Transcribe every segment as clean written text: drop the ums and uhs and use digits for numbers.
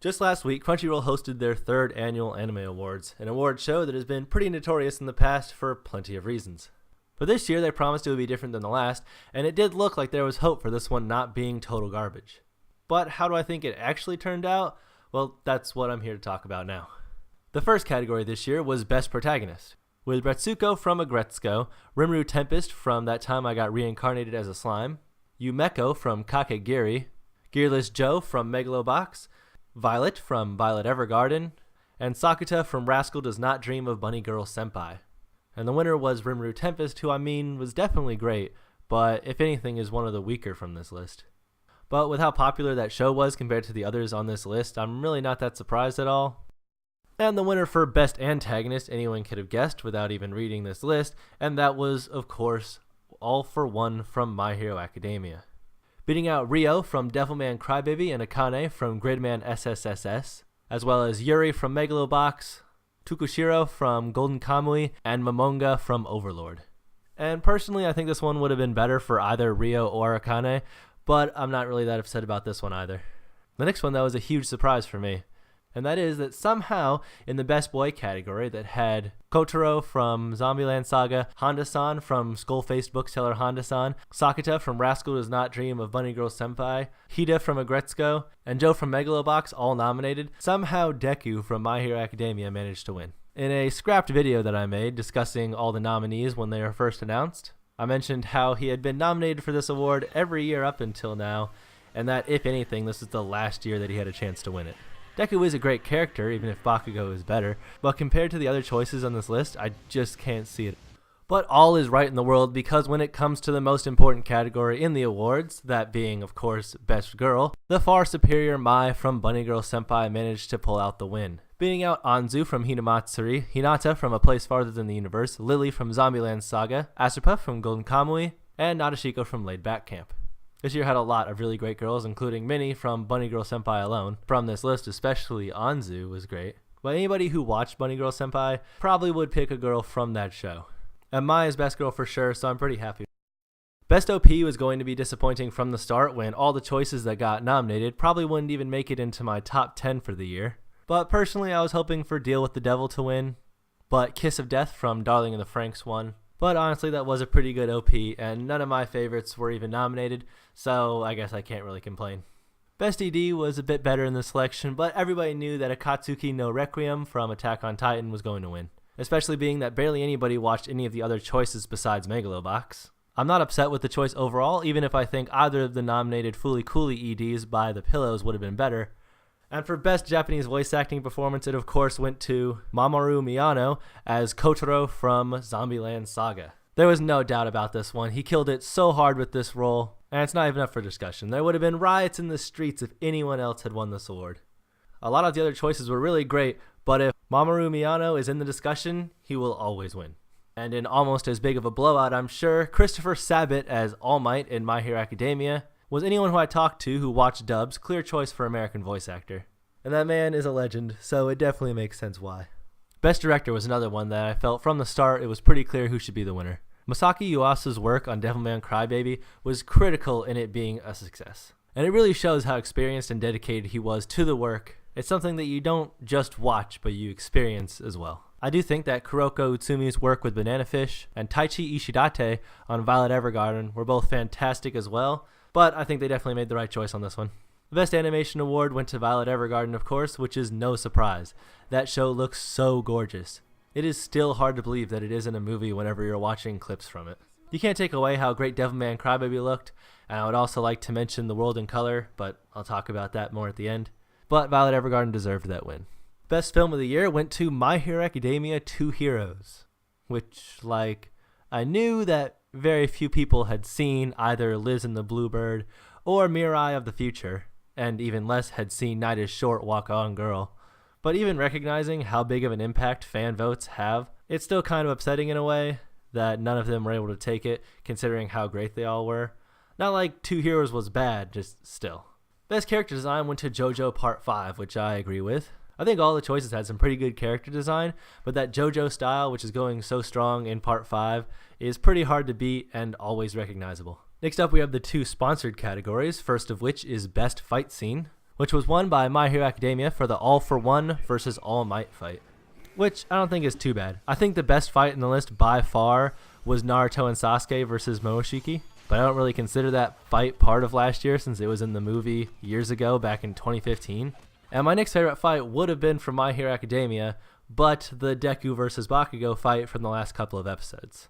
Just last week, Crunchyroll hosted their third annual Anime Awards, an award show that has been pretty notorious in the past for plenty of reasons. But this year they promised it would be different than the last, and it did look like there was hope for this one not being total garbage. But how do I think it actually turned out? Well, that's what I'm here to talk about now. The first category this year was Best Protagonist, with Retsuko from Agretsuko, Rimuru Tempest from That Time I Got Reincarnated as a Slime, Yumeko from Kakegiri, Gearless Joe from Megalobox, Violet from Violet Evergarden, and Sakuta from Rascal Does Not Dream of Bunny Girl Senpai. And the winner was Rimuru Tempest, who was definitely great, but if anything is one of the weaker from this list. But with how popular that show was compared to the others on this list, I'm really not that surprised at all. And the winner for Best Antagonist, anyone could have guessed without even reading this list, and that was, of course, All for One from My Hero Academia. Beating out Ryo from Devilman Crybaby and Akane from Gridman SSSS, as well as Yuri from Megalobox, Tokushiro from Golden Kamui, and Momonga from Overlord. And personally, I think this one would have been better for either Ryo or Akane, but I'm not really that upset about this one either. The next one, though, is a huge surprise for me. And that is that somehow, in the Best Boy category that had Kotaro from Zombieland Saga, Honda-san from Skull-Faced Bookseller Honda-san, Sakuta from Rascal Does Not Dream of Bunny Girl Senpai, Hida from Agretsuko, and Joe from Megalobox all nominated, somehow Deku from My Hero Academia managed to win. In a scrapped video that I made discussing all the nominees when they were first announced, I mentioned how he had been nominated for this award every year up until now, and that, if anything, this is the last year that he had a chance to win it. Deku is a great character, even if Bakugo is better, but compared to the other choices on this list, I just can't see it. But all is right in the world, because when it comes to the most important category in the awards, that being, of course, Best Girl, the far superior Mai from Bunny Girl Senpai managed to pull out the win, beating out Anzu from Hinamatsuri, Hinata from A Place Farther Than the Universe, Lily from Zombieland Saga, Asupa from Golden Kamui, and Nadeshiko from Laid Back Camp. This year had a lot of really great girls, including many from Bunny Girl Senpai alone. From this list, especially Anzu was great. But anybody who watched Bunny Girl Senpai probably would pick a girl from that show. And Mai is Best Girl for sure, so I'm pretty happy. Best OP was going to be disappointing from the start when all the choices that got nominated probably wouldn't even make it into my top 10 for the year. But personally, I was hoping for Deal with the Devil to win. But Kiss of Death from Darling in the Franxx won. But honestly, that was a pretty good OP, and none of my favorites were even nominated, so I guess I can't really complain. Best ED was a bit better in the selection, but everybody knew that Akatsuki no Requiem from Attack on Titan was going to win, especially being that barely anybody watched any of the other choices besides Megalobox. I'm not upset with the choice overall, even if I think either of the nominated Fooly Cooly EDs by The Pillows would have been better. And for Best Japanese Voice Acting Performance, it of course went to Mamoru Miyano as Kotaro from Zombieland Saga. There was no doubt about this one. He killed it so hard with this role, and it's not even up for discussion. There would have been riots in the streets if anyone else had won this award. A lot of the other choices were really great, but if Mamoru Miyano is in the discussion, he will always win. And in almost as big of a blowout, I'm sure, Christopher Sabat as All Might in My Hero Academia was anyone who I talked to who watched dubs clear choice for American voice actor. And that man is a legend, so it definitely makes sense why. Best Director was another one that I felt from the start it was pretty clear who should be the winner. Masaki Yuasa's work on Devilman Crybaby was critical in it being a success. And it really shows how experienced and dedicated he was to the work. It's something that you don't just watch, but you experience as well. I do think that Kuroko Utsumi's work with Banana Fish and Taichi Ishidate on Violet Evergarden were both fantastic as well, but I think they definitely made the right choice on this one. The Best Animation Award went to Violet Evergarden, of course, which is no surprise. That show looks so gorgeous. It is still hard to believe that it isn't a movie whenever you're watching clips from it. You can't take away how great Devilman Crybaby looked, and I would also like to mention The World in Color, but I'll talk about that more at the end. But Violet Evergarden deserved that win. Best Film of the Year went to My Hero Academia 2 Heroes, which, I knew that very few people had seen either Liz and the Bluebird or Mirai of the Future, and even less had seen Night is Short, Walk On Girl. But even recognizing how big of an impact fan votes have, it's still kind of upsetting in a way that none of them were able to take it, considering how great they all were. Not like 2 Heroes was bad, just still. Best Character Design went to JoJo Part 5, which I agree with. I think all the choices had some pretty good character design, but that JoJo style, which is going so strong in Part 5, is pretty hard to beat and always recognizable. Next up, we have the 2 sponsored categories, first of which is Best Fight Scene, which was won by My Hero Academia for the All for One versus All Might fight, which I don't think is too bad. I think the best fight in the list by far was Naruto and Sasuke versus Momoshiki, but I don't really consider that fight part of last year since it was in the movie years ago back in 2015. And my next favorite fight would have been from My Hero Academia, but the Deku versus Bakugo fight from the last couple of episodes.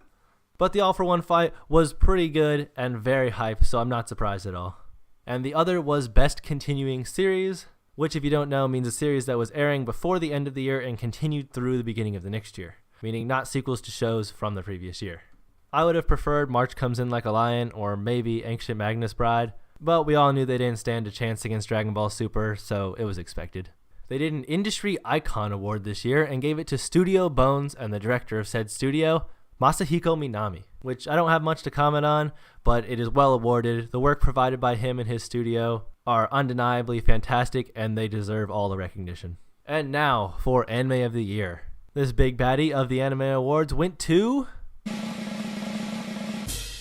But the All for One fight was pretty good and very hype, so I'm not surprised at all. And the other was Best Continuing Series, which if you don't know means a series that was airing before the end of the year and continued through the beginning of the next year, meaning not sequels to shows from the previous year. I would have preferred March Comes In Like a Lion or maybe Ancient Magnus Bride, but we all knew they didn't stand a chance against Dragon Ball Super, so it was expected. They did an Industry Icon Award this year and gave it to Studio Bones and the director of said studio, Masahiko Minami, which I don't have much to comment on, but it is well awarded. The work provided by him and his studio are undeniably fantastic and they deserve all the recognition. And now for Anime of the Year. This big baddie of the Anime Awards went to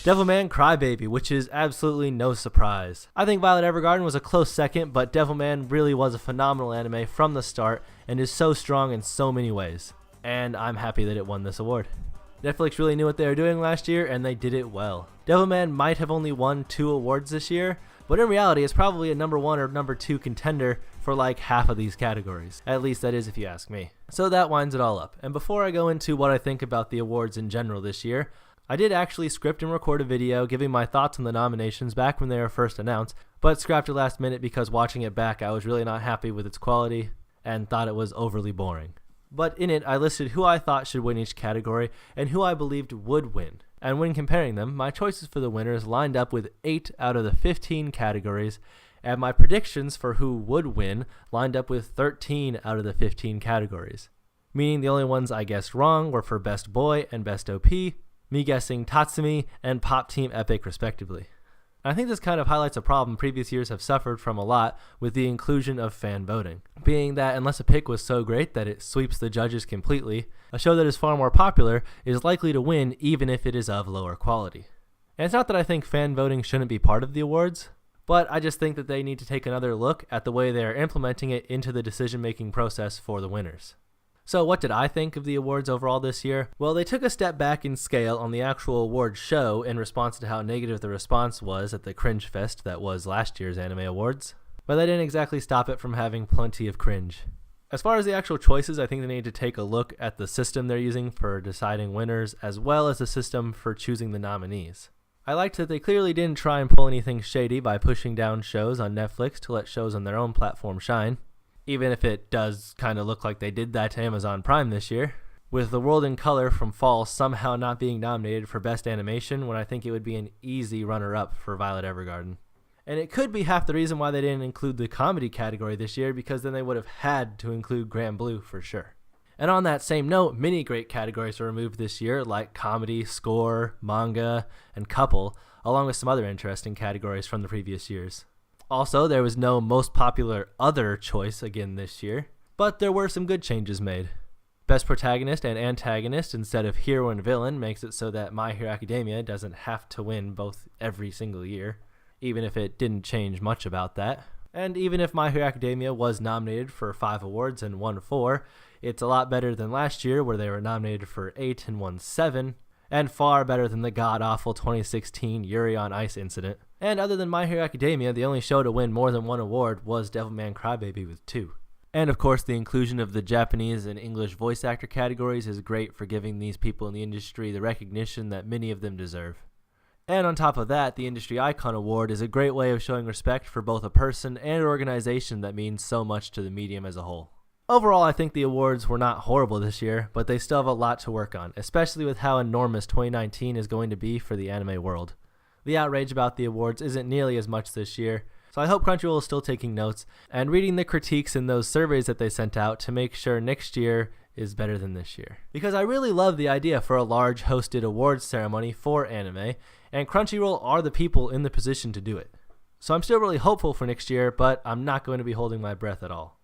Devilman Crybaby, which is absolutely no surprise. I think Violet Evergarden was a close second, but Devilman really was a phenomenal anime from the start and is so strong in so many ways. And I'm happy that it won this award. Netflix really knew what they were doing last year and they did it well. Devilman might have only won 2 awards this year, but in reality it's probably a number 1 or number 2 contender for like half of these categories. At least that is if you ask me. So that winds it all up. And before I go into what I think about the awards in general this year, I did actually script and record a video giving my thoughts on the nominations back when they were first announced, but scrapped it last minute because watching it back I was really not happy with its quality and thought it was overly boring. But in it I listed who I thought should win each category and who I believed would win. And when comparing them, my choices for the winners lined up with 8 out of the 15 categories, and my predictions for who would win lined up with 13 out of the 15 categories. Meaning the only ones I guessed wrong were for Best Boy and Best OP, me guessing Tatsumi and Pop Team Epic respectively. I think this kind of highlights a problem previous years have suffered from a lot with the inclusion of fan voting, being that unless a pick was so great that it sweeps the judges completely, a show that is far more popular is likely to win even if it is of lower quality. And it's not that I think fan voting shouldn't be part of the awards, but I just think that they need to take another look at the way they are implementing it into the decision-making process for the winners. So what did I think of the awards overall this year? Well, they took a step back in scale on the actual award show in response to how negative the response was at the cringe fest that was last year's Anime Awards, but they didn't exactly stop it from having plenty of cringe. As far as the actual choices, I think they need to take a look at the system they're using for deciding winners as well as the system for choosing the nominees. I liked that they clearly didn't try and pull anything shady by pushing down shows on Netflix to let shows on their own platform shine, even if it does kind of look like they did that to Amazon Prime this year, with The World in Color from Fall somehow not being nominated for Best Animation when I think it would be an easy runner-up for Violet Evergarden. And it could be half the reason why they didn't include the comedy category this year, because then they would have had to include Grand Blue for sure. And on that same note, many great categories were removed this year, like comedy, score, manga, and couple, along with some other interesting categories from the previous years. Also, there was no most popular other choice again this year, but there were some good changes made. Best protagonist and antagonist instead of hero and villain makes it so that My Hero Academia doesn't have to win both every single year, even if it didn't change much about that. And even if My Hero Academia was nominated for 5 awards and won 4, it's a lot better than last year where they were nominated for 8 and won 7, and far better than the god-awful 2016 Yuri on Ice incident. And other than My Hero Academia, the only show to win more than 1 award was Devilman Crybaby with 2. And of course, the inclusion of the Japanese and English voice actor categories is great for giving these people in the industry the recognition that many of them deserve. And on top of that, the Industry Icon Award is a great way of showing respect for both a person and an organization that means so much to the medium as a whole. Overall, I think the awards were not horrible this year, but they still have a lot to work on, especially with how enormous 2019 is going to be for the anime world. The outrage about the awards isn't nearly as much this year, so I hope Crunchyroll is still taking notes and reading the critiques in those surveys that they sent out to make sure next year is better than this year. Because I really love the idea for a large hosted awards ceremony for anime, and Crunchyroll are the people in the position to do it. So I'm still really hopeful for next year, but I'm not going to be holding my breath at all.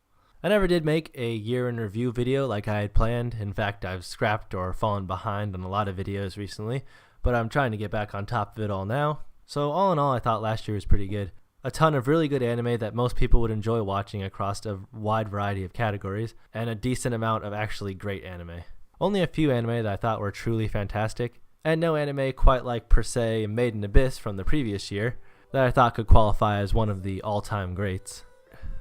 I never did make a year in review video like I had planned. In fact, I've scrapped or fallen behind on a lot of videos recently, but I'm trying to get back on top of it all now. So all in all, I thought last year was pretty good. a ton of really good anime that most people would enjoy watching across a wide variety of categories, and a decent amount of actually great anime. Only a few anime that I thought were truly fantastic, and no anime quite like per se Made in Abyss from the previous year that I thought could qualify as one of the all-time greats.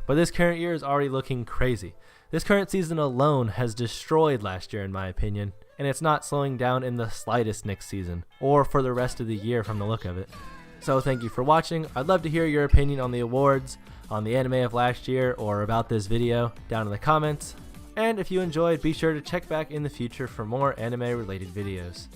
But this current year is already looking crazy. This current season alone has destroyed last year in my opinion, and it's not slowing down in the slightest next season, or for the rest of the year from the look of it. So thank you for watching. I'd love to hear your opinion on the awards, on the anime of last year, or about this video down in the comments. And if you enjoyed, be sure to check back in the future for more anime related videos.